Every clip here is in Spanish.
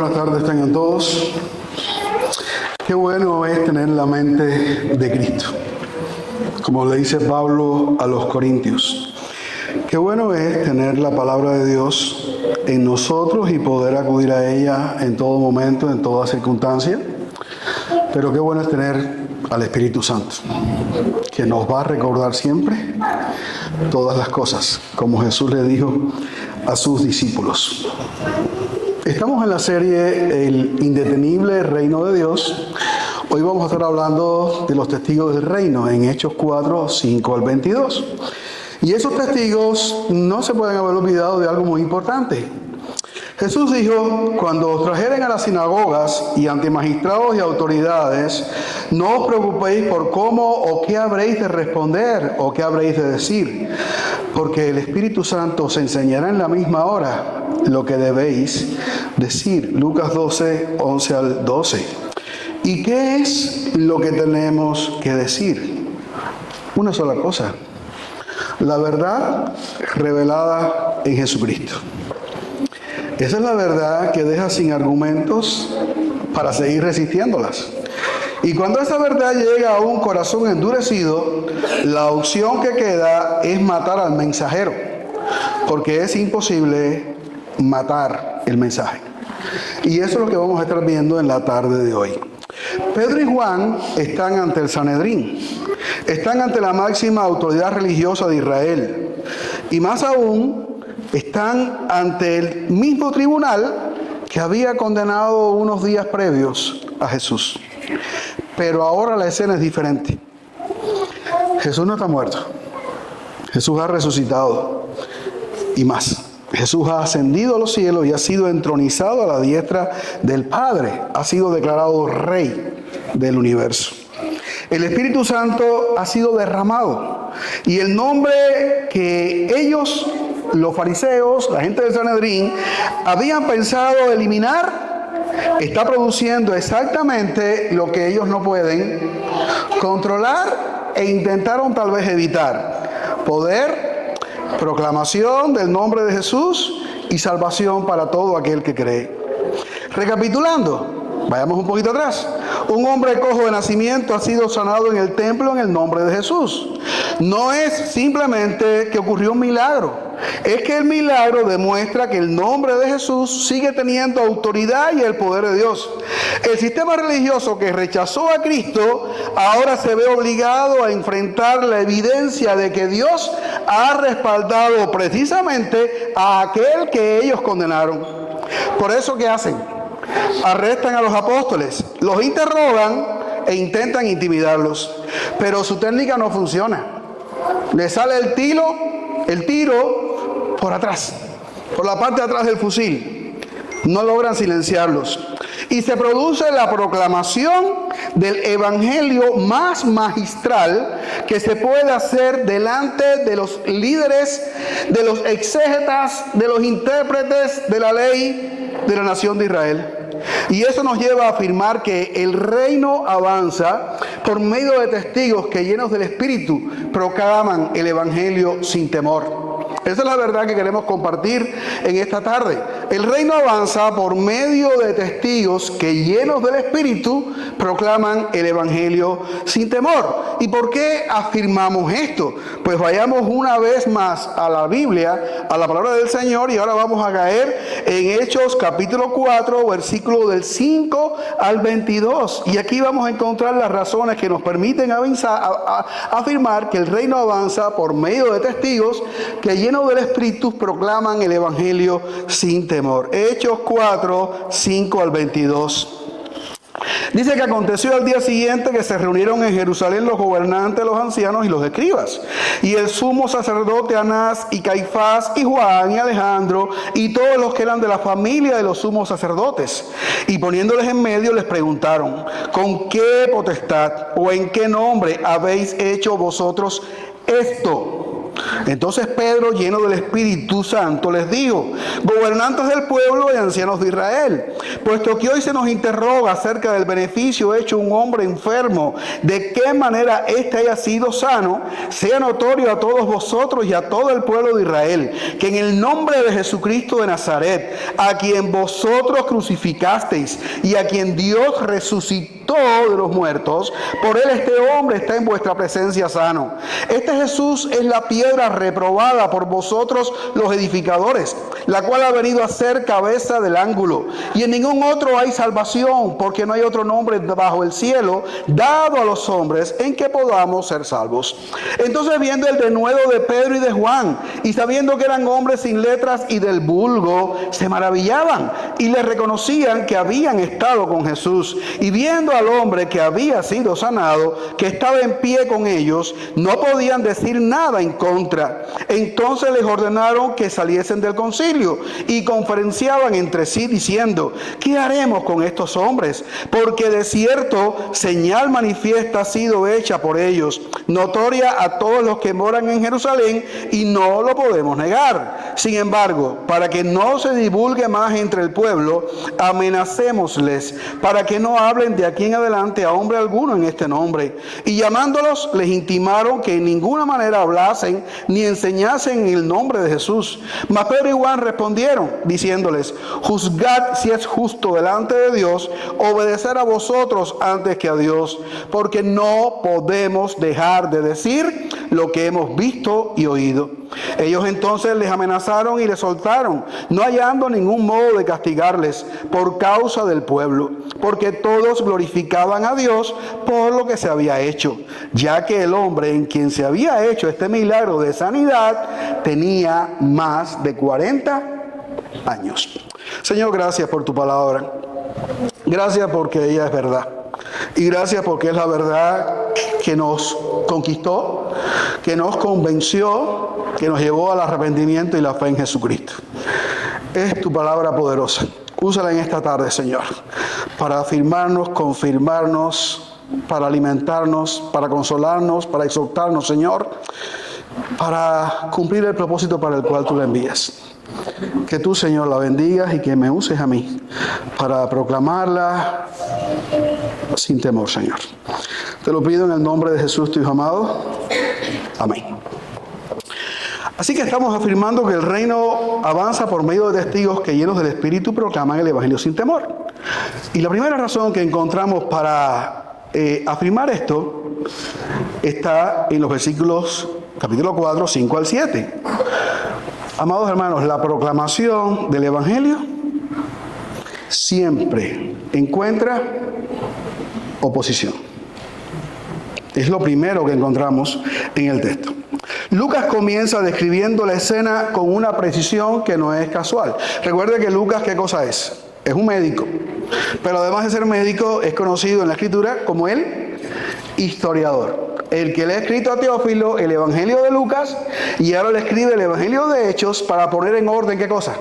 buenas tardes tengan todos. Qué bueno es tener la mente de Cristo, como le dice Pablo a los Corintios. Qué bueno es tener la palabra de Dios en nosotros y poder acudir a ella en todo momento, en toda circunstancia. Pero qué bueno es tener al Espíritu Santo, que nos va a recordar siempre todas las cosas, como Jesús le dijo a sus discípulos. Estamos en la serie El indetenible reino de Dios. Hoy vamos a estar hablando de los testigos del reino en Hechos 4, 5 al 22. Y esos testigos no se pueden haber olvidado de algo muy importante. Jesús dijo: cuando os trajeren a las sinagogas y ante magistrados y autoridades, no os preocupéis por cómo o qué habréis de responder o qué habréis de decir, porque el Espíritu Santo os enseñará en la misma hora lo que debéis decir. Lucas 12, 11 al 12. ¿Y qué es lo que tenemos que decir? Una sola cosa: la verdad revelada en Jesucristo. Esa es la verdad que deja sin argumentos para seguir resistiéndolas. Y cuando esa verdad llega a un corazón endurecido, la opción que queda es matar al mensajero, porque es imposible matar el mensaje. Y eso es lo que vamos a estar viendo en la tarde de hoy. Pedro y Juan están ante el Sanedrín, están ante la máxima autoridad religiosa de Israel, y más aún, están ante el mismo tribunal que había condenado unos días previos a Jesús. Pero ahora la escena es diferente. Jesús no está muerto. Jesús ha resucitado. Y más, Jesús ha ascendido a los cielos y ha sido entronizado a la diestra del Padre. Ha sido declarado Rey del universo. El Espíritu Santo ha sido derramado. Y el nombre que ellos, los fariseos, la gente del Sanedrín, habían pensado eliminar, está produciendo exactamente lo que ellos no pueden controlar e intentaron tal vez evitar: poder, proclamación del nombre de Jesús y salvación para todo aquel que cree. Recapitulando, vayamos un poquito atrás. Un hombre cojo de nacimiento ha sido sanado en el templo en el nombre de Jesús. No es simplemente que ocurrió un milagro, es que el milagro demuestra que el nombre de Jesús sigue teniendo autoridad y el poder de Dios. El sistema religioso que rechazó a Cristo ahora se ve obligado a enfrentar la evidencia de que Dios ha respaldado precisamente a aquel que ellos condenaron. Por eso, ¿qué hacen? Arrestan a los apóstoles, los interrogan e intentan intimidarlos, pero su técnica no funciona. Le sale el tiro por atrás, por la parte de atrás del fusil. No logran silenciarlos. Y se produce la proclamación del evangelio más magistral que se puede hacer delante de los líderes, de los exégetas, de los intérpretes de la ley de la nación de Israel. Y eso nos lleva a afirmar que el reino avanza por medio de testigos que, llenos del Espíritu, proclaman el evangelio sin temor. Esa es la verdad que queremos compartir en esta tarde. El reino avanza por medio de testigos que, llenos del Espíritu, proclaman el evangelio sin temor. ¿Y por qué afirmamos esto? Pues vayamos una vez más a la Biblia, a la palabra del Señor, y ahora vamos a caer en Hechos capítulo 4, versículo del 5 al 22. Y aquí vamos a encontrar las razones que nos permiten afirmar que el reino avanza por medio de testigos que, llenos del Espíritu, proclaman el evangelio sin temor. Hechos 4, 5 al 22. Dice que aconteció al día siguiente que se reunieron en Jerusalén los gobernantes, los ancianos y los escribas, y el sumo sacerdote Anás y Caifás y Juan y Alejandro y todos los que eran de la familia de los sumos sacerdotes. Y poniéndoles en medio les preguntaron: ¿con qué potestad o en qué nombre habéis hecho vosotros esto? Entonces Pedro, lleno del Espíritu Santo, les dijo: gobernantes del pueblo y ancianos de Israel, puesto que hoy se nos interroga acerca del beneficio hecho a un hombre enfermo, de qué manera éste haya sido sano, sea notorio a todos vosotros y a todo el pueblo de Israel, que en el nombre de Jesucristo de Nazaret, a quien vosotros crucificasteis y a quien Dios resucitó de los muertos, por él este hombre está en vuestra presencia sano. Este Jesús es la piedra reprobada por vosotros los edificadores, la cual ha venido a ser cabeza del ángulo. Y en ningún otro hay salvación, porque no hay otro nombre bajo el cielo dado a los hombres en que podamos ser salvos. Entonces, viendo el denuedo de Pedro y de Juan, y sabiendo que eran hombres sin letras y del vulgo, se maravillaban y les reconocían que habían estado con Jesús. Y viendo al hombre que había sido sanado, que estaba en pie con ellos, no podían decir nada en contra. Entonces les ordenaron que saliesen del concilio y conferenciaban entre sí diciendo: ¿qué haremos con estos hombres? Porque de cierto señal manifiesta ha sido hecha por ellos, notoria a todos los que moran en Jerusalén, y no lo podemos negar. Sin embargo, para que no se divulgue más entre el pueblo, amenacémosles para que no hablen de aquí en adelante a hombre alguno en este nombre. Y llamándolos, les intimaron que en ninguna manera hablasen ni enseñasen en el nombre de Jesús. Mas Pedro y Juan respondieron diciéndoles: juzgad si es justo delante de Dios obedecer a vosotros antes que a Dios, porque no podemos dejar de decir lo que hemos visto y oído. Ellos entonces les amenazaron y les soltaron, no hallando ningún modo de castigarles por causa del pueblo, porque todos glorificaban a Dios por lo que se había hecho, ya que el hombre en quien se había hecho este milagro de sanidad tenía más de 40 años. Señor, gracias por tu palabra. Gracias porque ella es verdad. Y gracias porque es la verdad que nos conquistó, que nos convenció, que nos llevó al arrepentimiento y la fe en Jesucristo. Es tu palabra poderosa. Úsala en esta tarde, Señor, para afirmarnos, confirmarnos, para alimentarnos, para consolarnos, para exhortarnos, Señor, para cumplir el propósito para el cual tú la envías. Que tú, Señor, la bendigas y que me uses a mí para proclamarla sin temor, Señor. Te lo pido en el nombre de Jesús, tu Hijo amado. Amén. Así que estamos afirmando que el reino avanza por medio de testigos que, llenos del Espíritu, proclaman el Evangelio sin temor. Y la primera razón que encontramos para afirmar esto está en los versículos capítulo 4, 5 al 7. Amados hermanos, la proclamación del Evangelio siempre encuentra oposición. Es lo primero que encontramos en el texto. Lucas comienza describiendo la escena con una precisión que no es casual. Recuerde que Lucas, ¿qué cosa es? Es un médico. Pero además de ser médico, es conocido en la Escritura como el historiador. El que le ha escrito a Teófilo el Evangelio de Lucas, y ahora le escribe el Evangelio de Hechos para poner en orden, ¿qué cosa?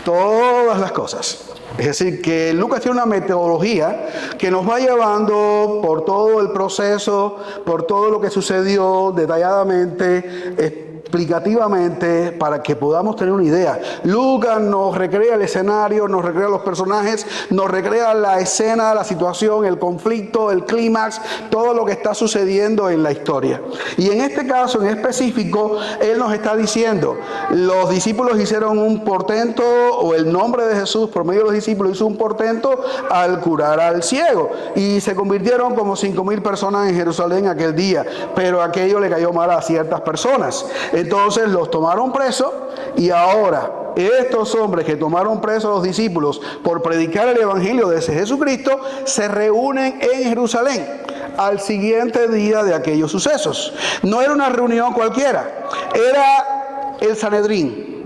Todas las cosas. Es decir, que Lucas tiene una metodología que nos va llevando por todo el proceso, por todo lo que sucedió detalladamente, explicativamente, para que podamos tener una idea. Lucas nos recrea el escenario, nos recrea los personajes, nos recrea la escena, la situación, el conflicto, el clímax, todo lo que está sucediendo en la historia. Y en este caso en específico, él nos está diciendo: los discípulos hicieron un portento, o el nombre de Jesús por medio de los discípulos hizo un portento al curar al ciego, y se convirtieron como 5,000 personas en Jerusalén aquel día, pero aquello le cayó mal a ciertas personas. Entonces los tomaron presos, y ahora estos hombres que tomaron presos a los discípulos por predicar el Evangelio de ese Jesucristo se reúnen en Jerusalén al siguiente día de aquellos sucesos. No era una reunión cualquiera, era el Sanedrín.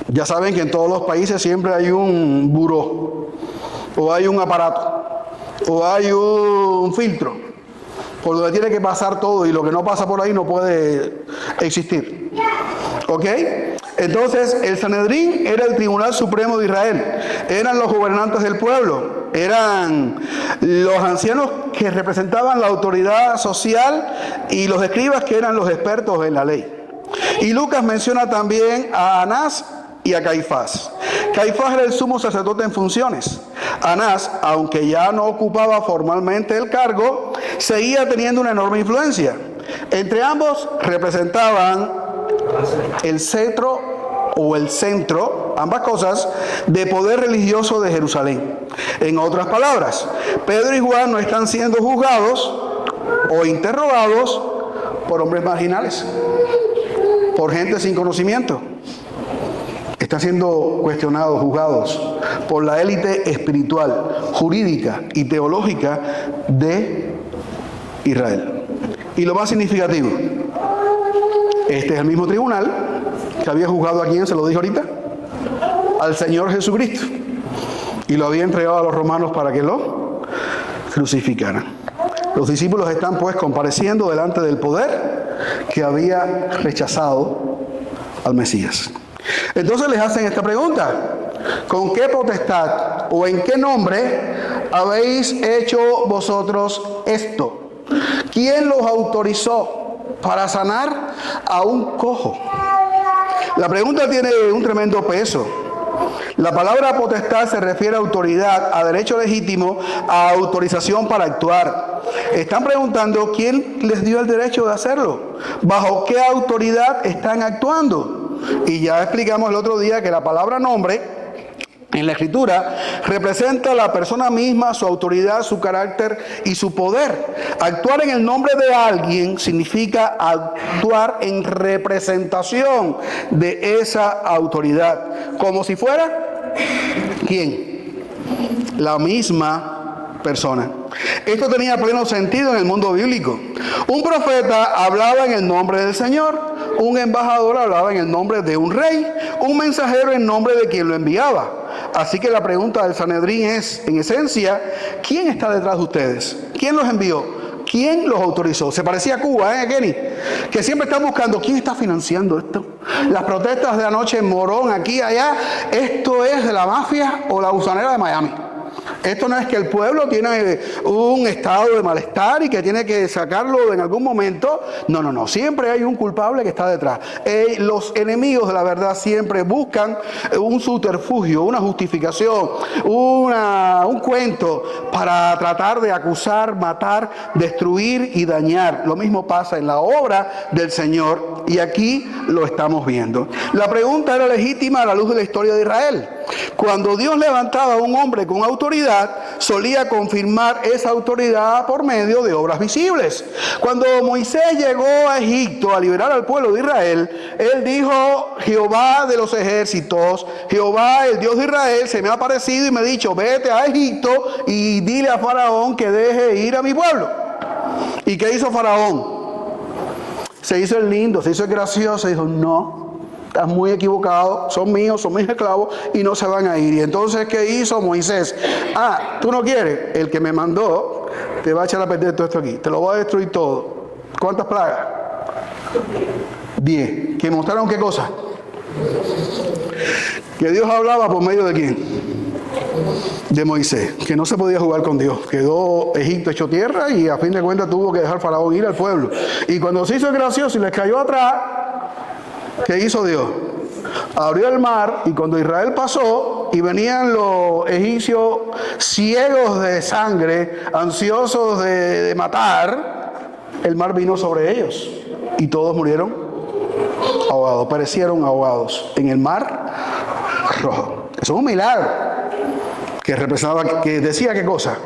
Ya saben que en todos los países siempre hay un buró, o hay un aparato, o hay un filtro por donde tiene que pasar todo, y lo que no pasa por ahí no puede existir. ¿Ok? Entonces, el Sanedrín era el Tribunal Supremo de Israel. Eran los gobernantes del pueblo. eran los ancianos que representaban la autoridad social y los escribas que eran los expertos en la ley. Y Lucas menciona también a Anás y a Caifás. Caifás era el sumo sacerdote en funciones. Anás, aunque ya no ocupaba formalmente el cargo, seguía teniendo una enorme influencia. Entre ambos representaban el cetro o el centro, ambas cosas, de poder religioso de Jerusalén. En otras palabras, Pedro y Juan no están siendo juzgados o interrogados por hombres marginales, por gente sin conocimiento. Están siendo cuestionados, juzgados por la élite espiritual, jurídica y teológica de Israel. Y lo más significativo, este es el mismo tribunal que había juzgado a quién, se lo dije ahorita, al Señor Jesucristo. Y lo había entregado a los romanos para que lo crucificaran. Los discípulos están pues compareciendo delante del poder que había rechazado al Mesías. Entonces les hacen esta pregunta: ¿con qué potestad o en qué nombre habéis hecho vosotros esto? ¿Quién los autorizó para sanar a un cojo? La pregunta tiene un tremendo peso. La palabra potestad se refiere a autoridad, a derecho legítimo, a autorización para actuar. Están preguntando quién les dio el derecho de hacerlo, bajo qué autoridad están actuando. Y ya explicamos el otro día que la palabra nombre en la Escritura representa a la persona misma, su autoridad, su carácter y su poder. Actuar en el nombre de alguien significa actuar en representación de esa autoridad, como si fuera ¿quién? La misma persona. Esto tenía pleno sentido en el mundo bíblico. Un profeta hablaba en el nombre del Señor, un embajador hablaba en el nombre de un rey, un mensajero en nombre de quien lo enviaba. Así que la pregunta del Sanedrín es, en esencia, ¿quién está detrás de ustedes? ¿Quién los envió? ¿Quién los autorizó? Se parecía a Cuba, Kenny, que siempre están buscando quién está financiando esto. Las protestas de anoche en Morón, aquí, allá, ¿esto es de la mafia o la gusanera de Miami? Esto no es que el pueblo tiene un estado de malestar y que tiene que sacarlo en algún momento. No. Siempre hay un culpable que está detrás. Los enemigos de la verdad siempre buscan un subterfugio, una justificación, un cuento para tratar de acusar, matar, destruir y dañar. Lo mismo pasa en la obra del Señor y aquí lo estamos viendo. La pregunta era legítima a la luz de la historia de Israel. Cuando Dios levantaba a un hombre con autoridad, solía confirmar esa autoridad por medio de obras visibles. Cuando Moisés llegó a Egipto a liberar al pueblo de Israel, él dijo: Jehová de los ejércitos, Jehová el Dios de Israel, se me ha aparecido y me ha dicho: vete a Egipto y dile a Faraón que deje ir a mi pueblo. ¿Y qué hizo Faraón? Se hizo el lindo, se hizo el gracioso y dijo: no, estás muy equivocado, son míos, son mis esclavos y no se van a ir. Y entonces, ¿qué hizo Moisés? ¿Tú no quieres? El que me mandó te va a echar a perder todo esto aquí, te lo va a destruir todo. ¿Cuántas plagas? 10. ¿Que mostraron qué cosa? Que Dios hablaba por medio de quién? De Moisés, que no se podía jugar con Dios. Quedó Egipto hecho tierra y a fin de cuentas tuvo que dejar Faraón ir al pueblo. Y cuando se hizo el gracioso y les cayó atrás, ¿qué hizo Dios? Abrió el mar y cuando Israel pasó y venían los egipcios ciegos de sangre, ansiosos de matar, el mar vino sobre ellos y todos murieron ahogados, perecieron ahogados en el mar rojo. Eso es un milagro que representaba, que decía qué cosa: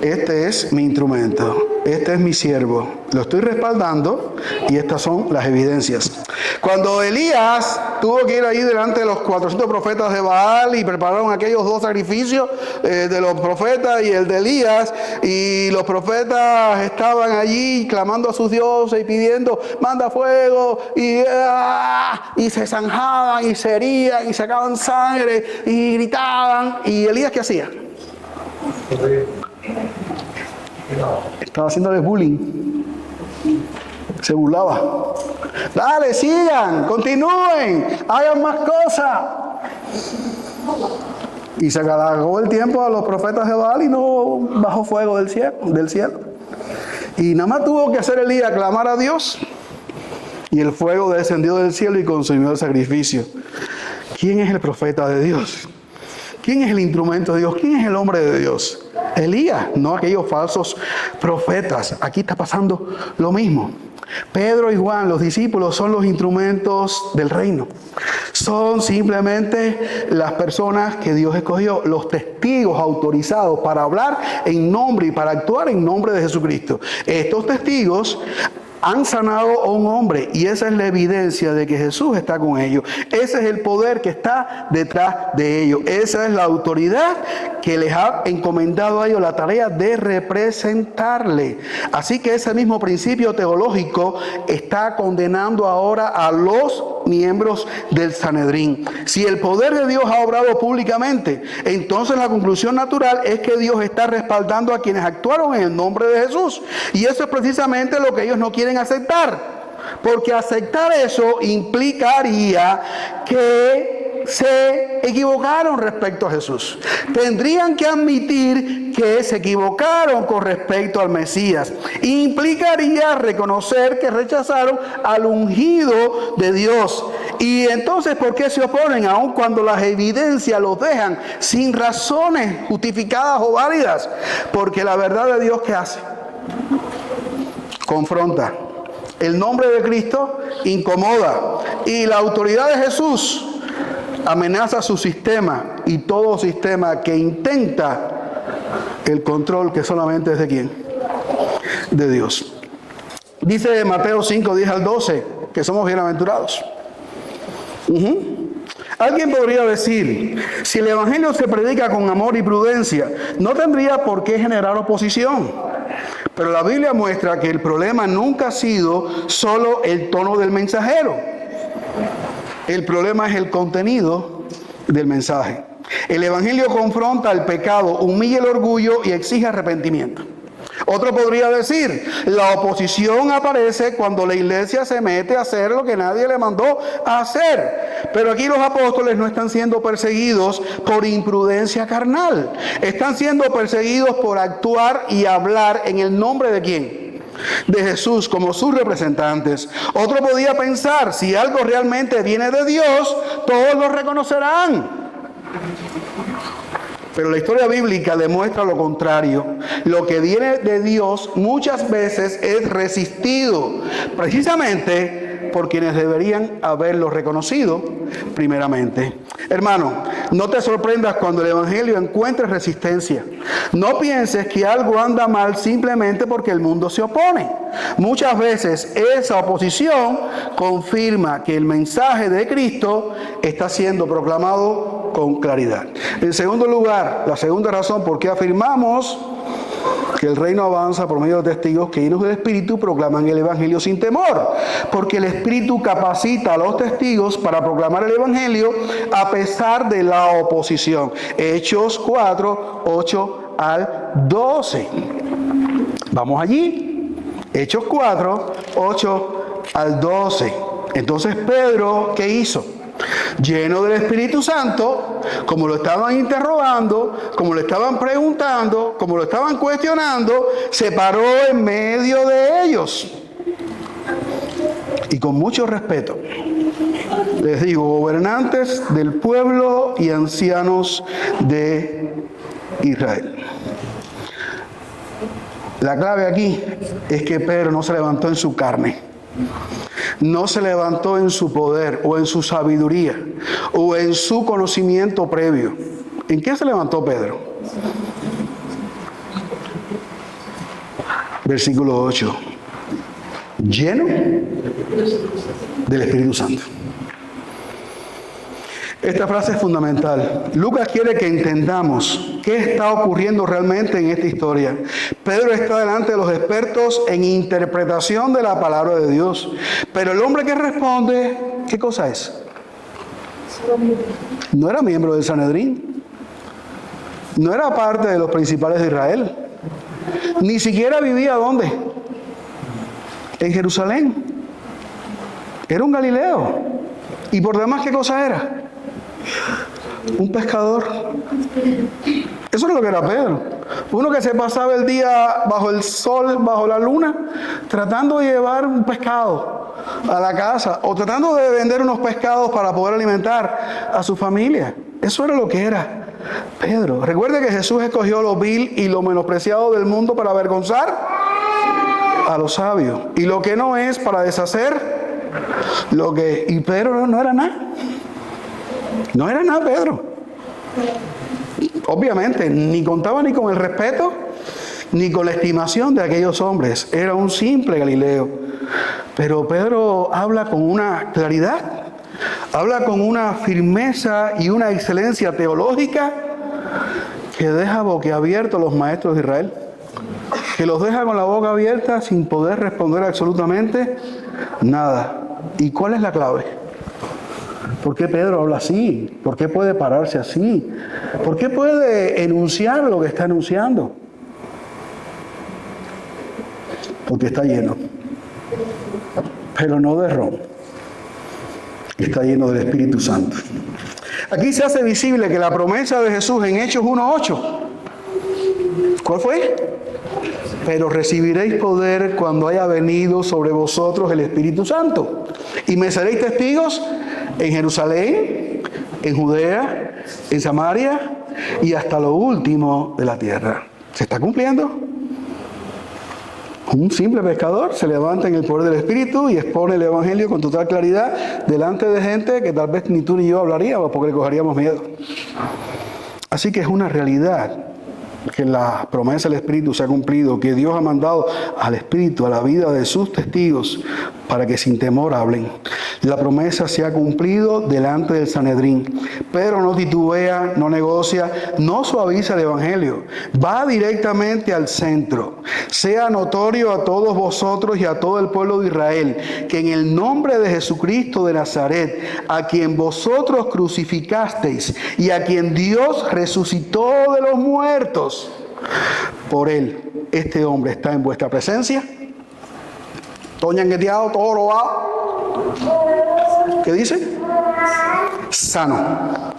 este es mi instrumento, este es mi siervo, lo estoy respaldando y estas son las evidencias. Cuando Elías tuvo que ir ahí delante de los 400 profetas de Baal y prepararon aquellos 2 sacrificios de los profetas y el de Elías, y los profetas estaban allí clamando a sus dioses y pidiendo: manda fuego, y se zanjaban y se herían y sacaban sangre y gritaban. ¿Y Elías qué hacía? Estaba haciéndoles bullying. Se burlaba. Dale, sigan, continúen, hagan más cosas. Y se acabó el tiempo a los profetas de Baal y no bajó fuego del cielo. Y nada más tuvo que hacer Elías clamar a Dios. Y el fuego descendió del cielo y consumió el sacrificio. ¿Quién es el profeta de Dios? ¿Quién es el instrumento de Dios? ¿Quién es el hombre de Dios? Elías, no aquellos falsos profetas. Aquí está pasando lo mismo. Pedro y Juan, los discípulos, son los instrumentos del reino. Son simplemente las personas que Dios escogió, los testigos autorizados para hablar en nombre y para actuar en nombre de Jesucristo. Estos testigos han sanado a un hombre y esa es la evidencia de que Jesús está con ellos. Ese es el poder que está detrás de ellos. Esa es la autoridad que les ha encomendado a ellos la tarea de representarle. Así que ese mismo principio teológico está condenando ahora a los miembros del Sanedrín. Si el poder de Dios ha obrado públicamente, entonces la conclusión natural es que Dios está respaldando a quienes actuaron en el nombre de Jesús. Y eso es precisamente lo que ellos no quieren aceptar. Porque aceptar eso implicaría que se equivocaron respecto a Jesús. Tendrían que admitir que se equivocaron con respecto al Mesías. Implicaría reconocer que rechazaron al ungido de Dios. Y entonces, ¿por qué se oponen? Aun cuando las evidencias los dejan sin razones justificadas o válidas. Porque la verdad de Dios, ¿qué hace? Confronta. El nombre de Cristo incomoda. Y la autoridad de Jesús amenaza su sistema y todo sistema que intenta el control que solamente es de ¿quién? De Dios. Dice Mateo 5, 10 al 12 que somos bienaventurados. Alguien podría decir, si el evangelio se predica con amor y prudencia, no tendría por qué generar oposición. Pero la Biblia muestra que el problema nunca ha sido solo el tono del mensajero. El problema es el contenido del mensaje. El evangelio confronta el pecado, humilla el orgullo y exige arrepentimiento. Otro podría decir, la oposición aparece cuando la iglesia se mete a hacer lo que nadie le mandó a hacer. Pero aquí los apóstoles no están siendo perseguidos por imprudencia carnal. Están siendo perseguidos por actuar y hablar en el nombre de ¿quién? De Jesús como sus representantes. Otro podía pensar, si algo realmente viene de Dios, todos lo reconocerán. Pero la historia bíblica demuestra lo contrario. Lo que viene de Dios muchas veces es resistido, precisamente por quienes deberían haberlo reconocido primeramente. Hermano, no te sorprendas cuando el evangelio encuentre resistencia. No pienses que algo anda mal simplemente porque el mundo se opone. Muchas veces esa oposición confirma que el mensaje de Cristo está siendo proclamado con claridad. En segundo lugar, la segunda razón por qué afirmamos que el reino avanza por medio de testigos que llenos del Espíritu proclaman el Evangelio sin temor. Porque el Espíritu capacita a los testigos para proclamar el Evangelio a pesar de la oposición. Hechos 4, 8 al 12. Vamos allí. Hechos 4, 8 al 12. Entonces Pedro, ¿qué hizo? Lleno del Espíritu Santo, como lo estaban interrogando, como lo estaban preguntando, como lo estaban cuestionando, se paró en medio de ellos. Y con mucho respeto, les digo, gobernantes del pueblo y ancianos de Israel. La clave aquí es que Pedro no se levantó en su carne. No se levantó en su poder o en su sabiduría o en su conocimiento previo. ¿En qué se levantó Pedro? Versículo 8. Lleno del Espíritu Santo. Esta frase es fundamental. Lucas quiere que entendamos qué está ocurriendo realmente en esta historia. Pedro está delante de los expertos en interpretación de la palabra de Dios. Pero el hombre que responde, ¿qué cosa es? No era miembro del Sanedrín. No era parte de los principales de Israel. Ni siquiera vivía ¿dónde? En Jerusalén. Era un Galileo. ¿Y por demás qué cosa era? Un pescador. Eso es lo que era Pedro. Uno que se pasaba el día bajo el sol, bajo la luna, tratando de llevar un pescado a la casa o tratando de vender unos pescados para poder alimentar a su familia. Eso era lo que era Pedro. Recuerde que Jesús escogió lo vil y lo menospreciado del mundo para avergonzar a los sabios, y lo que no es para deshacer lo que... Y Pedro no era nada. No era nada Pedro. Obviamente, ni contaba ni con el respeto, ni con la estimación de aquellos hombres. Era un simple Galileo. Pero Pedro habla con una claridad, habla con una firmeza y una excelencia teológica que deja boquiabiertos a los maestros de Israel, que los deja con la boca abierta sin poder responder absolutamente nada. ¿Y cuál es la clave? ¿Por qué Pedro habla así? ¿Por qué puede pararse así? ¿Por qué puede enunciar lo que está enunciando? Porque está lleno, pero no de ron. Está lleno del Espíritu Santo. Aquí se hace visible que la promesa de Jesús en Hechos 1:8, ¿cuál fue? Pero recibiréis poder cuando haya venido sobre vosotros el Espíritu Santo. Y me seréis testigos en Jerusalén, en Judea, en Samaria y hasta lo último de la tierra. ¿Se está cumpliendo? Un simple pescador se levanta en el poder del Espíritu y expone el Evangelio con total claridad delante de gente que tal vez ni tú ni yo hablaríamos porque le cogeríamos miedo. Así que es una realidad que la promesa del Espíritu se ha cumplido, que Dios ha mandado al Espíritu a la vida de sus testigos para que sin temor hablen. La promesa se ha cumplido delante del Sanedrín. Pedro no titubea, no negocia, no suaviza el Evangelio. Va directamente al centro. Sea notorio a todos vosotros y a todo el pueblo de Israel que en el nombre de Jesucristo de Nazaret, a quien vosotros crucificasteis y a quien Dios resucitó de los muertos, por él, este hombre está en vuestra presencia. Todo ñangueteado, todo robado. ¿Qué dice? Sano.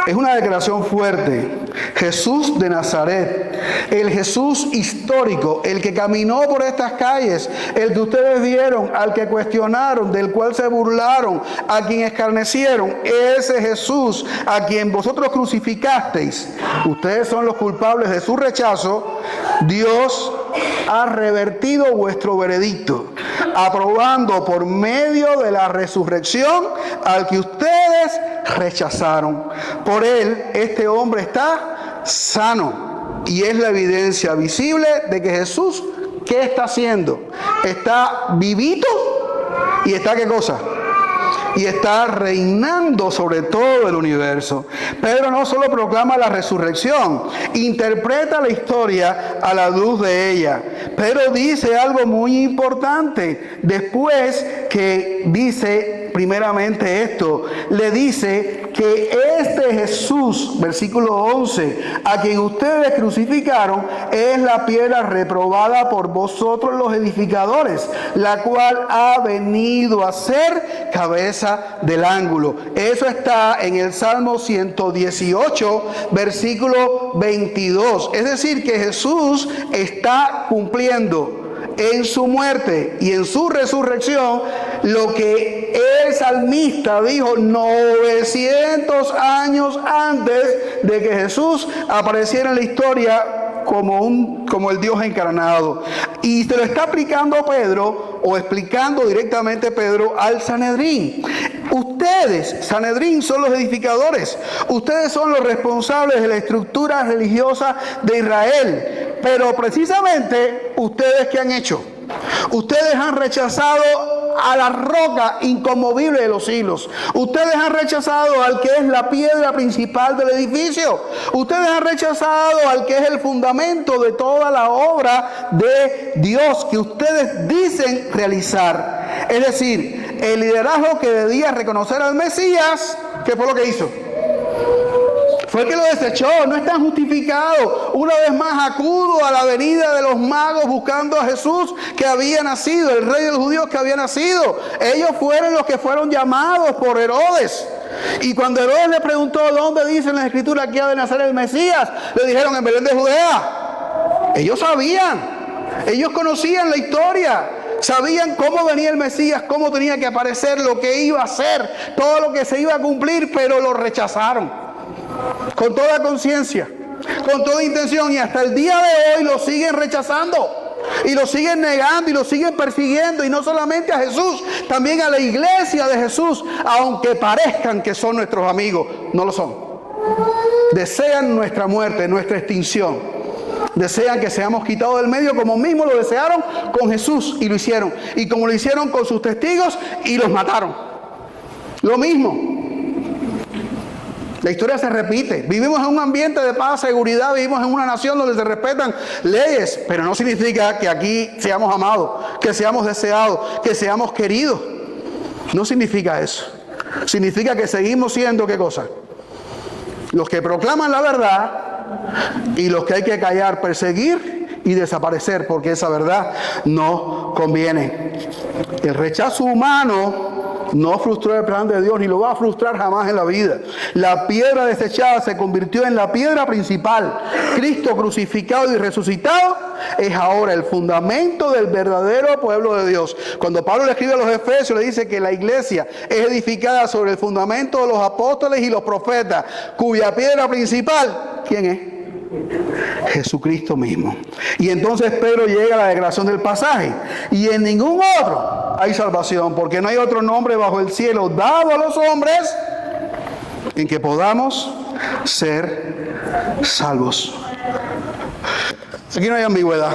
Es una declaración fuerte. Jesús de Nazaret, el Jesús histórico, el que caminó por estas calles, el que ustedes vieron, al que cuestionaron, del cual se burlaron, a quien escarnecieron, ese Jesús a quien vosotros crucificasteis, ustedes son los culpables de su rechazo. Dios ha revertido vuestro veredicto, aprobando por medio de la resurrección al que ustedes rechazaron. Por él, este hombre está sano y es la evidencia visible de que Jesús, ¿qué está haciendo? Está vivito y está, ¿qué cosa? Y está reinando sobre todo el universo. Pedro no solo proclama la resurrección, interpreta la historia a la luz de ella. Pedro dice algo muy importante. Después que dice primeramente esto, le dice que este Jesús, versículo 11, a quien ustedes crucificaron, es la piedra reprobada por vosotros los edificadores, la cual ha venido a ser cabeza del ángulo. Eso está en el Salmo 118, versículo 22. Es decir, que Jesús está cumpliendo en su muerte y en su resurrección lo que el salmista dijo 900 años antes de que Jesús apareciera en la historia como el Dios encarnado. Y se lo está aplicando Pedro, o explicando directamente Pedro al Sanedrín. Ustedes, Sanedrín, son los edificadores. Ustedes son los responsables de la estructura religiosa de Israel. Pero precisamente, ¿ustedes qué han hecho? Ustedes han rechazado a la roca inconmovible de los siglos. Ustedes han rechazado al que es la piedra principal del edificio. Ustedes han rechazado al que es el fundamento de toda la obra de Dios que ustedes dicen realizar. Es decir, el liderazgo que debía reconocer al Mesías, ¿qué fue lo que hizo? Fue el que lo desechó. No están justificados. Una vez más acudo a la venida de los magos buscando a Jesús que había nacido, el rey de los judíos que había nacido. Ellos fueron los que fueron llamados por Herodes. Y cuando Herodes le preguntó dónde dice en la escritura que ha de nacer el Mesías, le dijeron en Belén de Judea. Ellos sabían, ellos conocían la historia, sabían cómo venía el Mesías, cómo tenía que aparecer, lo que iba a hacer, todo lo que se iba a cumplir, pero lo rechazaron con toda conciencia, con toda intención, y hasta el día de hoy lo siguen rechazando. Y lo siguen negando y lo siguen persiguiendo, y no solamente a Jesús, también a la iglesia de Jesús, aunque parezcan que son nuestros amigos, no lo son. Desean nuestra muerte, nuestra extinción. Desean que seamos quitados del medio, como mismo lo desearon con Jesús y lo hicieron, y como lo hicieron con sus testigos y los mataron. Lo mismo. La historia se repite. Vivimos en un ambiente de paz, seguridad, vivimos en una nación donde se respetan leyes, pero no significa que aquí seamos amados, que seamos deseados, que seamos queridos. No significa eso. Significa que seguimos siendo, ¿qué cosa? Los que proclaman la verdad y los que hay que callar, perseguir y desaparecer, porque esa verdad no conviene. El rechazo humano no frustró el plan de Dios, ni lo va a frustrar jamás en la vida. La piedra desechada se convirtió en la piedra principal. Cristo crucificado y resucitado es ahora el fundamento del verdadero pueblo de Dios. Cuando Pablo le escribe a los Efesios, le dice que la iglesia es edificada sobre el fundamento de los apóstoles y los profetas, cuya piedra principal, ¿quién es? Jesucristo mismo. Y entonces Pedro llega a la declaración del pasaje: y en ningún otro hay salvación, porque no hay otro nombre bajo el cielo dado a los hombres en que podamos ser salvos. Aquí no hay ambigüedad,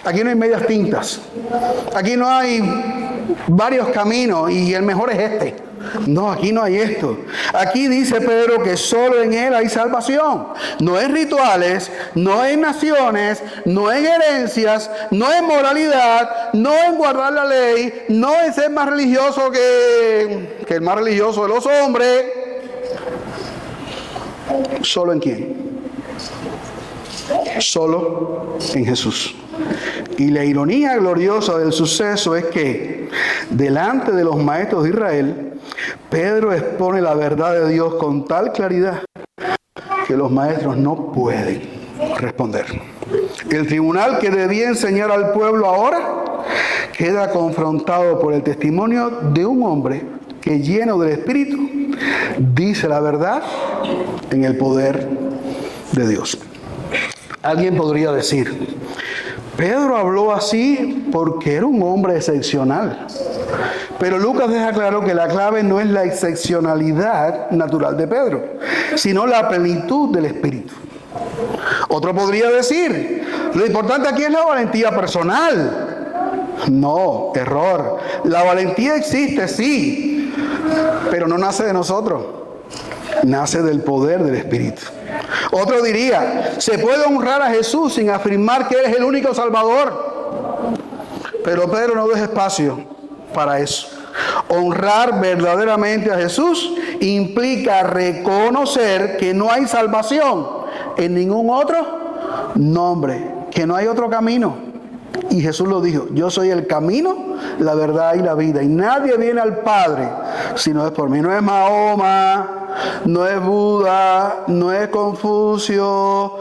aquí no hay medias tintas, aquí no hay varios caminos y el mejor es este. No, aquí no hay esto. Aquí dice Pedro que solo en Él hay salvación. No en rituales, no en naciones, no en herencias, no en moralidad, no en guardar la ley, no en ser más religioso que el más religioso de los hombres. ¿Solo en quién? Solo en Jesús. Y la ironía gloriosa del suceso es que delante de los maestros de Israel, Pedro expone la verdad de Dios con tal claridad que los maestros no pueden responder. El tribunal que debía enseñar al pueblo ahora queda confrontado por el testimonio de un hombre que, lleno del Espíritu, dice la verdad en el poder de Dios. Alguien podría decir: Pedro habló así porque era un hombre excepcional. Pero Lucas deja claro que la clave no es la excepcionalidad natural de Pedro, sino la plenitud del Espíritu. Otro podría decir: lo importante aquí es la valentía personal. No, error. La valentía existe, sí, pero no nace de nosotros. Nace del poder del Espíritu. Otro diría: se puede honrar a Jesús sin afirmar que Él es el único Salvador. Pero Pedro no deja espacio para eso. Honrar verdaderamente a Jesús implica reconocer que no hay salvación en ningún otro nombre, que no hay otro camino. Y Jesús lo dijo: yo soy el camino, la verdad y la vida, y nadie viene al Padre si no es por mí. No es Mahoma, no es Buda, no es Confucio,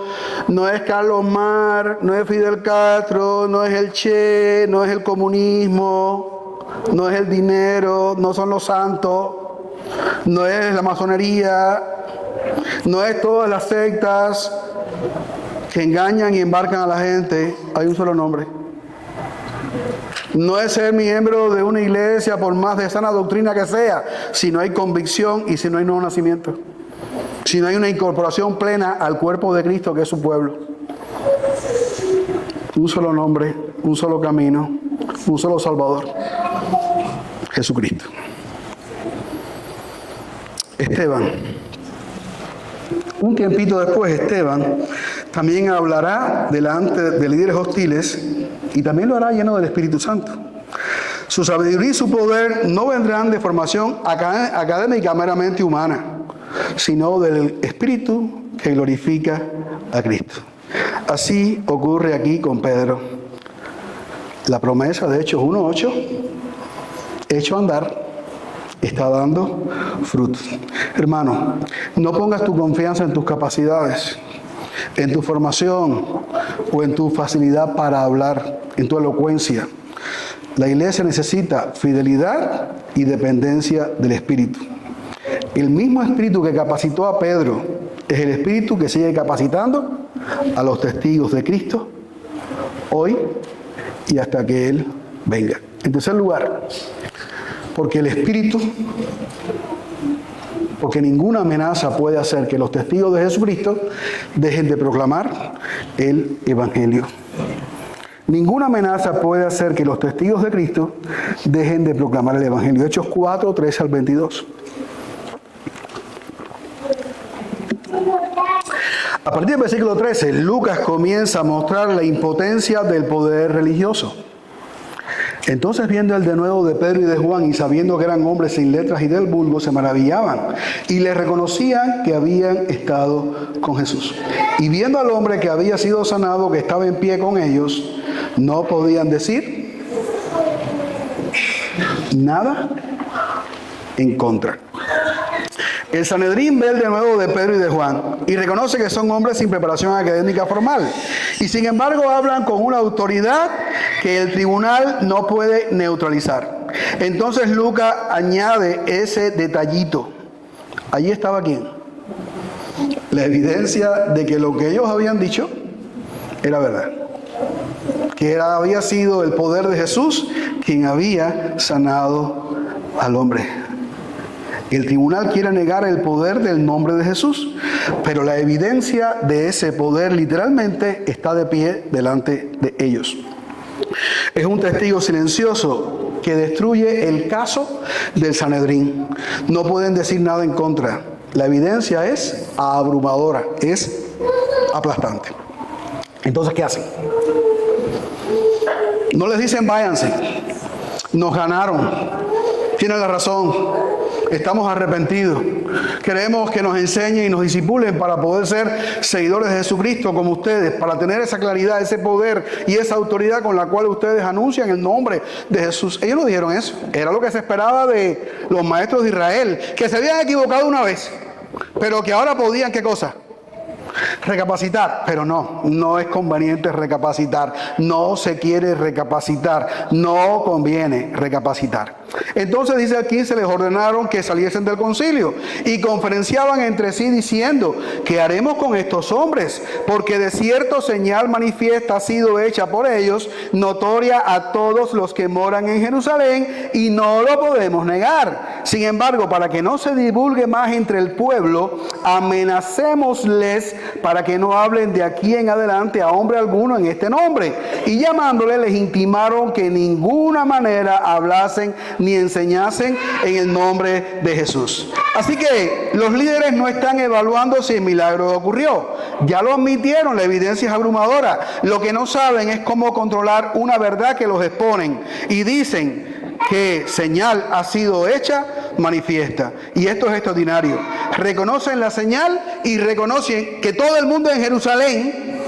no es Carlos Mar, no es Fidel Castro, no es el Che, no es el comunismo, no es el dinero, no son los santos, no es la masonería, no es todas las sectas que engañan y embarcan a la gente. Hay un solo nombre. No es ser miembro de una iglesia por más de sana doctrina que sea, si no hay convicción y si no hay nuevo nacimiento, si no hay una incorporación plena al cuerpo de Cristo, que es su pueblo. Un solo nombre, un solo camino, un solo Salvador: Jesucristo. Esteban. Un tiempito después, Esteban también hablará delante de líderes hostiles, y también lo hará lleno del Espíritu Santo. Su sabiduría y su poder no vendrán de formación académica meramente humana. sino del Espíritu que glorifica a Cristo. Así ocurre aquí con Pedro. La promesa de Hechos 1:8, hecho a andar, está dando frutos. Hermano, no pongas tu confianza en tus capacidades, en tu formación o en tu facilidad para hablar, en tu elocuencia. La iglesia necesita fidelidad y dependencia del Espíritu. El mismo Espíritu que capacitó a Pedro es el Espíritu que sigue capacitando a los testigos de Cristo hoy y hasta que Él venga. En tercer lugar, porque el Espíritu, porque ninguna amenaza puede hacer que los testigos de Jesucristo dejen de proclamar el Evangelio. Ninguna amenaza puede hacer que los testigos de Cristo dejen de proclamar el Evangelio. Hechos 4, 13 al 22. A partir del versículo 13, Lucas comienza a mostrar la impotencia del poder religioso. Entonces, viendo el denuedo de Pedro y de Juan y sabiendo que eran hombres sin letras y del vulgo, se maravillaban y les reconocían que habían estado con Jesús. Y viendo al hombre que había sido sanado, que estaba en pie con ellos, no podían decir nada en contra. El Sanedrín ve el denuedo de Pedro y de Juan y reconoce que son hombres sin preparación académica formal. Y sin embargo hablan con una autoridad que el tribunal no puede neutralizar. Entonces Lucas añade ese detallito. Allí estaba ¿quién? La evidencia de que lo que ellos habían dicho era verdad. Que había sido el poder de Jesús quien había sanado al hombre. El tribunal quiere negar el poder del nombre de Jesús, pero la evidencia de ese poder literalmente está de pie delante de ellos. Es un testigo silencioso que destruye el caso del Sanedrín. No pueden decir nada en contra. La evidencia es abrumadora, es aplastante. Entonces, ¿qué hacen? No les dicen váyanse, nos ganaron, tienen la razón. Estamos arrepentidos. Queremos que nos enseñen y nos disipulen para poder ser seguidores de Jesucristo como ustedes, para tener esa claridad, ese poder y esa autoridad con la cual ustedes anuncian el nombre de Jesús. Ellos no dijeron eso. Era lo que se esperaba de los maestros de Israel, que se habían equivocado una vez, pero que ahora podían, ¿qué cosa? Recapacitar, pero no es conveniente recapacitar, no se quiere recapacitar, no conviene recapacitar. Entonces dice aquí, se les ordenaron que saliesen del concilio y conferenciaban entre sí diciendo, ¿qué haremos con estos hombres? Porque de cierto señal manifiesta ha sido hecha por ellos, notoria a todos los que moran en Jerusalén, y no lo podemos negar. Sin embargo, para que no se divulgue más entre el pueblo, amenacémosles para que no hablen de aquí en adelante a hombre alguno en este nombre. Y llamándole les intimaron que en ninguna manera hablasen ni enseñasen en el nombre de Jesús. Así que los líderes no están evaluando si el milagro ocurrió. Ya lo admitieron, la evidencia es abrumadora. Lo que no saben es cómo controlar una verdad que los exponen. Y dicen que señal ha sido hecha manifiesta. Y esto es extraordinario. Reconocen la señal y reconocen que todo el mundo en Jerusalén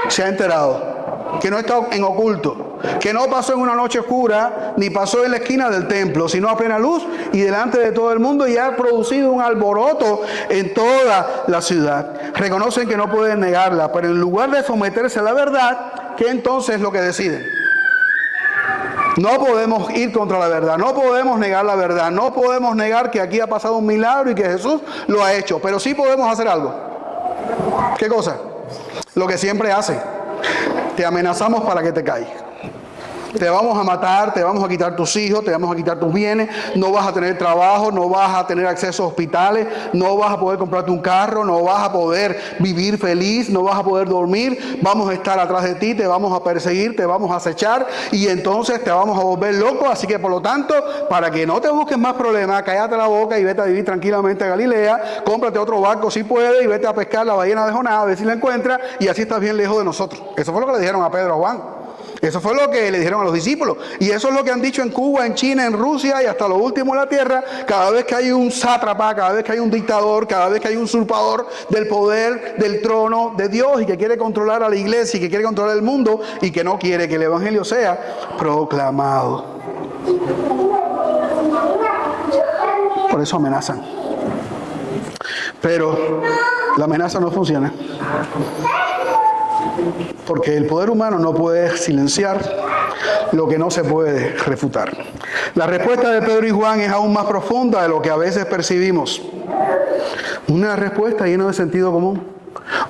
se ha enterado. Que no está en oculto, que no pasó en una noche oscura, ni pasó en la esquina del templo, sino a plena luz y delante de todo el mundo, y ha producido un alboroto en toda la ciudad. Reconocen que no pueden negarla, pero en lugar de someterse a la verdad, ¿qué entonces es lo que deciden? No podemos ir contra la verdad, no podemos negar la verdad, no podemos negar que aquí ha pasado un milagro y que Jesús lo ha hecho, pero sí podemos hacer algo. ¿Qué cosa? Lo que siempre hace. Te amenazamos para que te calles. Te vamos a matar, te vamos a quitar tus hijos, te vamos a quitar tus bienes, no vas a tener trabajo, no vas a tener acceso a hospitales, no vas a poder comprarte un carro, no vas a poder vivir feliz, no vas a poder dormir, vamos a estar atrás de ti, te vamos a perseguir, te vamos a acechar y entonces te vamos a volver loco. Así que por lo tanto, para que no te busques más problemas, cállate la boca y vete a vivir tranquilamente a Galilea, cómprate otro barco si puedes y vete a pescar la ballena de Jonás a ver si la encuentras y así estás bien lejos de nosotros. Eso fue lo que le dijeron a Pedro, a Juan. Eso fue lo que le dijeron a los discípulos. Y eso es lo que han dicho en Cuba, en China, en Rusia y hasta lo último en la tierra. Cada vez que hay un sátrapa, cada vez que hay un dictador, cada vez que hay un usurpador del poder, del trono de Dios y que quiere controlar a la iglesia y que quiere controlar el mundo y que no quiere que el evangelio sea proclamado. Por eso amenazan. Pero la amenaza no funciona. Porque el poder humano no puede silenciar lo que no se puede refutar. La respuesta de Pedro y Juan es aún más profunda de lo que a veces percibimos. Una respuesta llena de sentido común.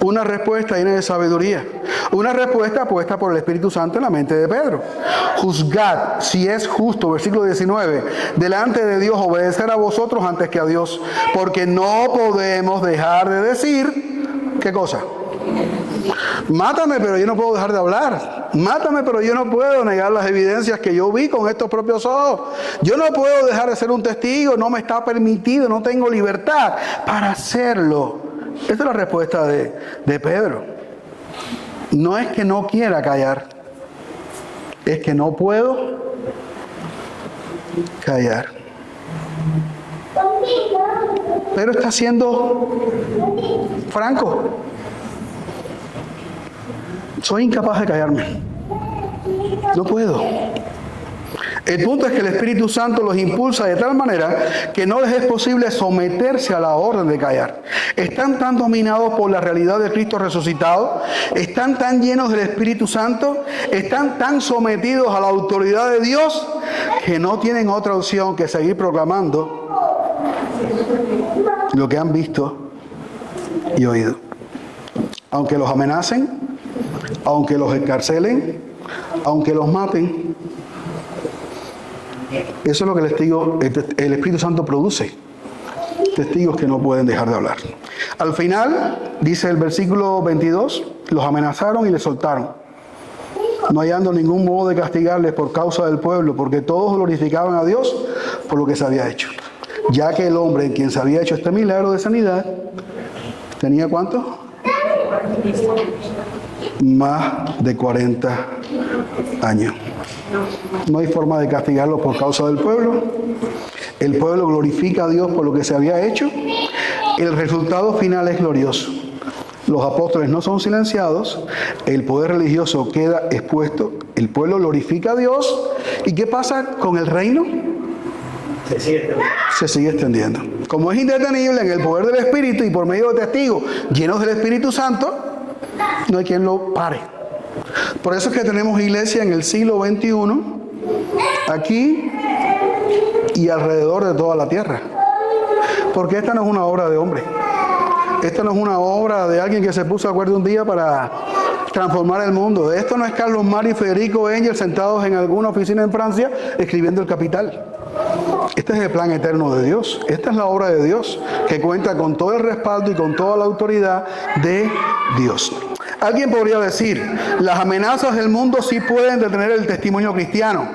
Una respuesta llena de sabiduría. Una respuesta puesta por el Espíritu Santo en la mente de Pedro. Juzgad si es justo, versículo 19, delante de Dios obedecer a vosotros antes que a Dios, porque no podemos dejar de decir, ¿qué cosa? Mátame, pero yo no puedo dejar de hablar. Mátame, pero yo no puedo negar las evidencias que yo vi con estos propios ojos. Yo no puedo dejar de ser un testigo, no me está permitido, no tengo libertad para hacerlo. Esta es la respuesta de Pedro. No es que no quiera callar, es que no puedo callar. Pedro está siendo franco. Soy incapaz de callarme. No puedo. El punto es que el Espíritu Santo los impulsa de tal manera que no les es posible someterse a la orden de callar. Están tan dominados por la realidad de Cristo resucitado, están tan llenos del Espíritu Santo, están tan sometidos a la autoridad de Dios que no tienen otra opción que seguir proclamando lo que han visto y oído. Aunque los amenacen, aunque los encarcelen, aunque los maten. Eso es lo que el Espíritu Santo produce. Testigos que no pueden dejar de hablar. Al final, dice el versículo 22, los amenazaron y les soltaron, no hallando ningún modo de castigarles por causa del pueblo, porque todos glorificaban a Dios por lo que se había hecho. Ya que el hombre en quien se había hecho este milagro de sanidad, ¿tenía cuánto? Más de 40 años. No hay forma de castigarlo por causa del pueblo. El pueblo glorifica a Dios por lo que se había hecho. El resultado final es glorioso. Los apóstoles no son silenciados. El poder religioso queda expuesto. El pueblo glorifica a Dios. ¿Y qué pasa con el reino? Se sigue extendiendo. Como es indetenible en el poder del Espíritu y por medio de testigos llenos del Espíritu Santo, no hay quien lo pare. Por eso es que tenemos iglesia en el siglo XXI, aquí y alrededor de toda la tierra. Porque esta no es una obra de hombre. Esta no es una obra de alguien que se puso de acuerdo un día para transformar el mundo. Esto no es Carlos Mar y Federico Engel sentados en alguna oficina en Francia escribiendo El Capital. Este es el plan eterno de Dios. Esta es la obra de Dios que cuenta con todo el respaldo y con toda la autoridad de Dios. Alguien podría decir, las amenazas del mundo sí pueden detener el testimonio cristiano,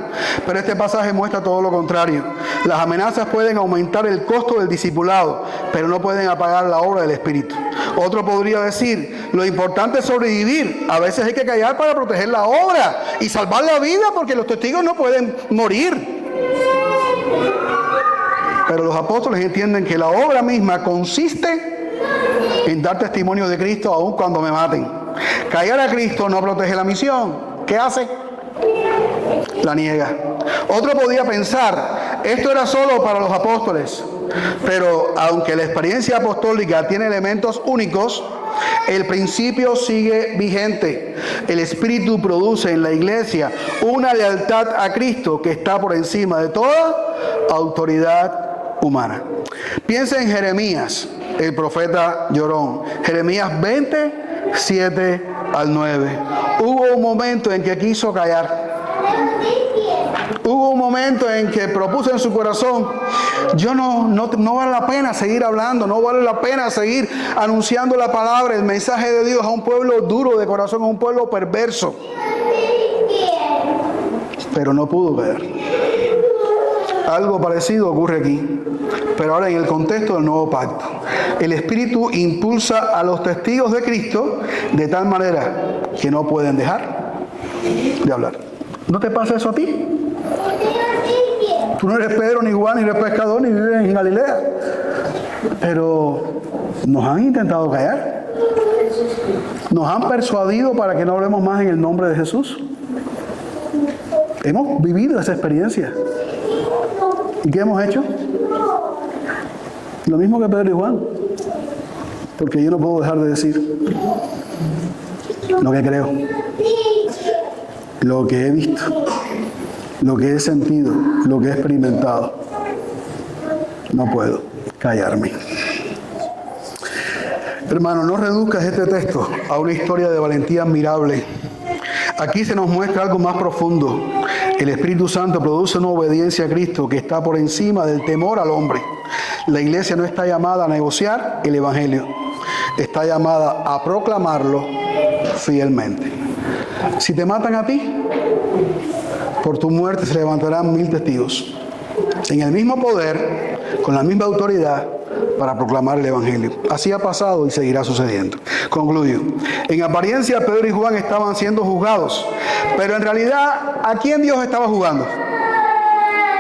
pero este pasaje muestra todo lo contrario. Las amenazas pueden aumentar el costo del discipulado, pero no pueden apagar la obra del Espíritu. Otro podría decir, lo importante es sobrevivir. A veces hay que callar para proteger la obra y salvar la vida, porque los testigos no pueden morir. Pero los apóstoles entienden que la obra misma consiste en dar testimonio de Cristo aun cuando me maten. Callar a Cristo no protege la misión. ¿Qué hace? La niega. Otro podía pensar, esto era solo para los apóstoles. Pero aunque la experiencia apostólica tiene elementos únicos, el principio sigue vigente. El Espíritu produce en la iglesia una lealtad a Cristo que está por encima de toda autoridad humana. Piensa en Jeremías, el profeta llorón. Jeremías 20:7 al 9. Hubo un momento en que quiso callar. Hubo un momento en que propuso en su corazón, no vale la pena seguir hablando, no vale la pena seguir anunciando la palabra, el mensaje de Dios a un pueblo duro de corazón, a un pueblo perverso. Pero no pudo callar. Algo parecido ocurre aquí, pero ahora en el contexto del nuevo pacto. El Espíritu impulsa a los testigos de Cristo de tal manera que no pueden dejar de hablar. ¿No te pasa eso a ti? Tú no eres Pedro, ni Juan, ni eres pescador, ni vives en Galilea. Pero nos han intentado callar. Nos han persuadido para que no hablemos más en el nombre de Jesús. Hemos vivido esa experiencia. ¿Y qué hemos hecho? Lo mismo que Pedro y Juan. Porque yo no puedo dejar de decir lo que creo, lo que he visto, lo que he sentido, lo que he experimentado. No puedo callarme. Hermano, no reduzcas este texto a una historia de valentía admirable. Aquí se nos muestra algo más profundo. El Espíritu Santo produce una obediencia a Cristo que está por encima del temor al hombre. La iglesia no está llamada a negociar el Evangelio. Está llamada a proclamarlo fielmente. Si te matan a ti, por tu muerte se levantarán 1000 testigos. En el mismo poder, con la misma autoridad, para proclamar el Evangelio. Así ha pasado y seguirá sucediendo. Concluyo. En apariencia, Pedro y Juan estaban siendo juzgados, pero en realidad, ¿a quién Dios estaba juzgando?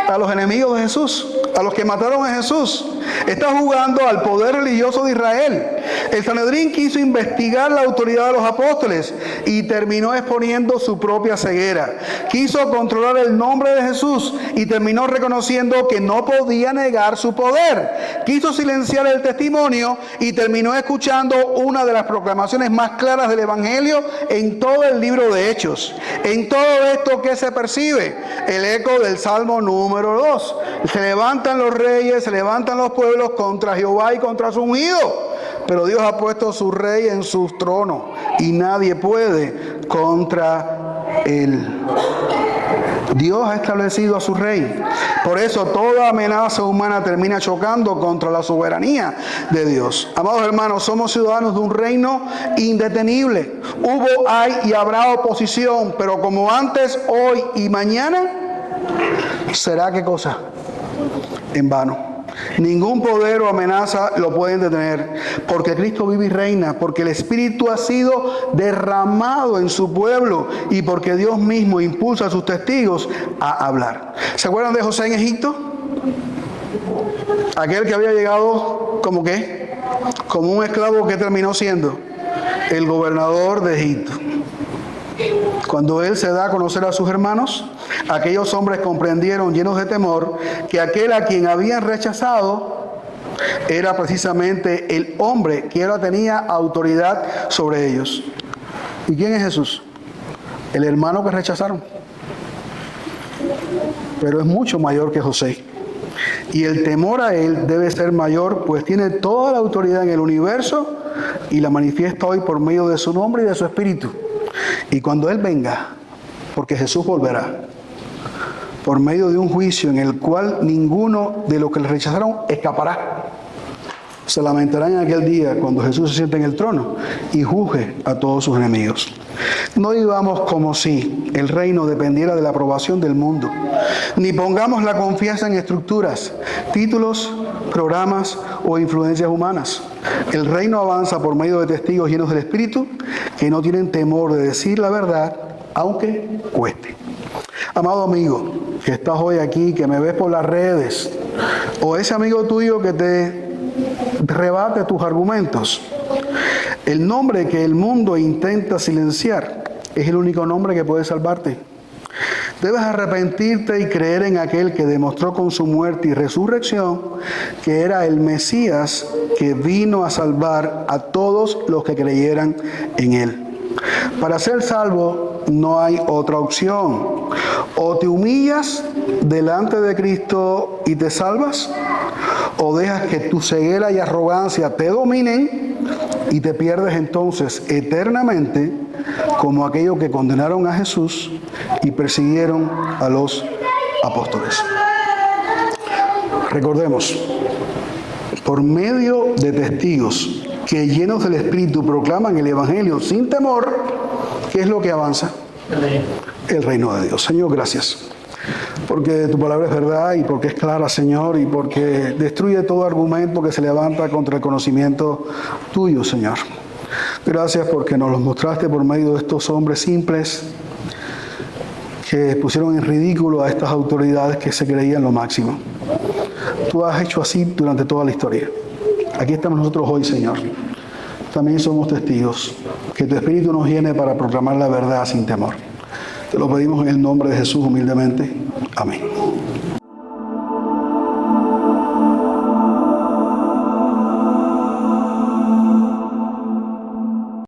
A los enemigos de Jesús, a los que mataron a Jesús. Está jugando al poder religioso de Israel. El Sanedrín quiso investigar la autoridad de los apóstoles y terminó exponiendo su propia ceguera. Quiso controlar el nombre de Jesús y terminó reconociendo que no podía negar su poder. Quiso silenciar el testimonio y terminó escuchando una de las proclamaciones más claras del Evangelio en todo el libro de Hechos. En todo esto, ¿qué se percibe? El eco del Salmo número 2. Se levantan los reyes, se levantan los pueblos contra Jehová y contra su ungido. Pero Dios ha puesto su rey en su trono y nadie puede contra él. Dios ha establecido a su rey. Por eso toda amenaza humana termina chocando contra la soberanía de Dios. Amados hermanos, somos ciudadanos de un reino indetenible. Hubo, hay y habrá oposición, pero como antes, hoy y mañana, ¿será qué cosa? En vano. Ningún poder o amenaza lo pueden detener, porque Cristo vive y reina, porque el Espíritu ha sido derramado en su pueblo y porque Dios mismo impulsa a sus testigos a hablar. ¿Se acuerdan de José en Egipto? Aquel que había llegado como ¿qué? Como un esclavo que terminó siendo el gobernador de Egipto. Cuando él se da a conocer a sus hermanos, aquellos hombres comprendieron, llenos de temor, que aquel a quien habían rechazado era precisamente el hombre que ahora tenía autoridad sobre ellos. ¿Y quién es Jesús? El hermano que rechazaron. Pero es mucho mayor que José. Y el temor a él debe ser mayor, pues tiene toda la autoridad en el universo y la manifiesta hoy por medio de su nombre y de su espíritu. Y cuando Él venga, porque Jesús volverá, por medio de un juicio en el cual ninguno de los que le rechazaron escapará. Se lamentarán en aquel día cuando Jesús se siente en el trono y juzgue a todos sus enemigos. No vivamos como si el reino dependiera de la aprobación del mundo, ni pongamos la confianza en estructuras, títulos, programas o influencias humanas. El reino avanza por medio de testigos llenos del Espíritu que no tienen temor de decir la verdad, aunque cueste. Amado amigo, que estás hoy aquí, que me ves por las redes, o ese amigo tuyo que te rebate tus argumentos, el nombre que el mundo intenta silenciar es el único nombre que puede salvarte. Debes arrepentirte y creer en aquel que demostró con su muerte y resurrección que era el Mesías que vino a salvar a todos los que creyeran en él. Para ser salvo no hay otra opción. O te humillas delante de Cristo y te salvas, o dejas que tu ceguera y arrogancia te dominen y te pierdes entonces eternamente como aquellos que condenaron a Jesús y persiguieron a los apóstoles. Recordemos, por medio de testigos que llenos del Espíritu proclaman el Evangelio sin temor, ¿qué es lo que avanza? El reino de Dios. Señor, gracias. Porque tu palabra es verdad y porque es clara, Señor, y porque destruye todo argumento que se levanta contra el conocimiento tuyo, Señor. Gracias porque nos los mostraste por medio de estos hombres simples que pusieron en ridículo a estas autoridades que se creían lo máximo. Tú has hecho así durante toda la historia. Aquí estamos nosotros hoy, Señor. También somos testigos. Que tu Espíritu nos llene para proclamar la verdad sin temor. Te lo pedimos en el nombre de Jesús humildemente. Amén.